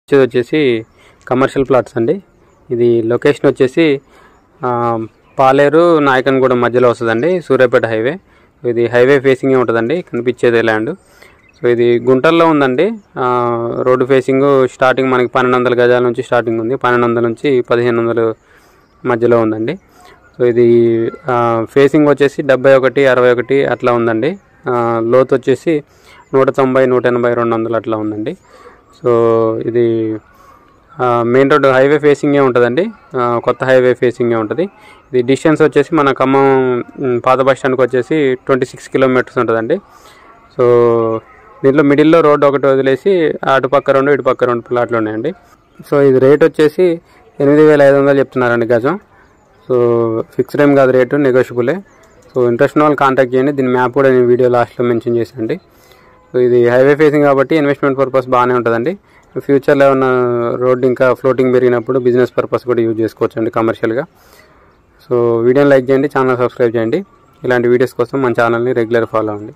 ఇది వచ్చేసి commercial plots అండి. ఇది లొకేషన్ వచ్చేసి పాలేరు నాయకన్గూడెం మధ్యలో వస్తుందండి, సూర్యాపేట హైవే. ఇది హైవే ఫేసింగే ఉంటుందండి, కనిపించేదే ల్యాండ్. సో ఇది గుంటల్లో ఉందండి. రోడ్డు ఫేసింగ్ స్టార్టింగ్ మనకి 1200 గజాల నుంచి స్టార్టింగ్ ఉంది, 1200 నుంచి 1500 మధ్యలో ఉందండి. సో ఇది ఫేసింగ్ వచ్చేసి 71, 61 అట్లా ఉందండి. లోతు వచ్చేసి 190, 180, 200 అట్లా ఉందండి. సో ఇది మెయిన్ రోడ్ హైవే ఫేసింగే ఉంటుందండి, కొత్త హైవే ఫేసింగే ఉంటుంది. ఇది డిస్టెన్స్ వచ్చేసి మన ఖమ్మం పాత బస్ స్టాండ్కి వచ్చేసి 26 కిలోమీటర్స్ ఉంటుందండి. సో దీంట్లో మిడిల్లో రోడ్డు ఒకటి వదిలేసి అటుపక్క 2 ఇటుపక్క 2 ప్లాట్లు ఉన్నాయండి. సో ఇది రేట్ వచ్చేసి 8500 చెప్తున్నారండి గజం. సో ఫిక్స్డ్ ఏం కాదు, రేటు నెగోషియబులే. సో ఇంట్రెస్ట్ ఉన్న వాళ్ళు కాంటాక్ట్ చేయండి. దీని మ్యాప్ కూడా నేను వీడియో లాస్ట్లో మెన్షన్ చేశానండి. సో ఇది హైవే ఫేసింగ్ కాబట్టి ఇన్వెస్ట్మెంట్ పర్పస్ బాగానే ఉంటుందండి. ఫ్యూచర్లో ఏమన్నా రోడ్డు ఇంకా ఫ్లోటింగ్ పెరిగినప్పుడు బిజినెస్ పర్పస్ కూడా యూజ్ చేసుకోవచ్చు అండి కమర్షియల్గా. సో వీడియోని లైక్ చేయండి, ఛానల్ సబ్స్క్రైబ్ చేయండి. ఇలాంటి వీడియోస్ కోసం మన ఛానల్ని రెగ్యులర్ ఫాలో అవ్వండి.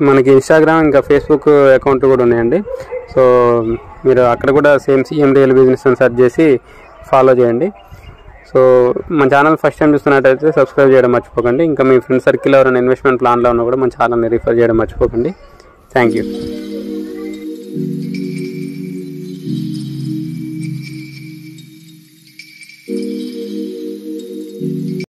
మనకి ఇన్స్టాగ్రామ్ ఇంకా ఫేస్బుక్ అకౌంట్ కూడా ఉన్నాయండి. సో మీరు అక్కడ కూడా సేమ్ CM రియల్ బిజినెస్ అని సెర్చ్ చేసి ఫాలో చేయండి. సో మన ఛానల్ ఫస్ట్ టైం చూస్తున్నట్టయితే సబ్స్క్రైబ్ చేయడం మర్చిపోకండి. ఇంకా మీ ఫ్రెండ్ సర్కిల్ ఎవరైనా ఇన్వెస్ట్మెంట్ ప్లాన్లో ఉన్నా కూడా మన ఛానల్ని రిఫర్ చేయడం మర్చిపోకండి. Thank you.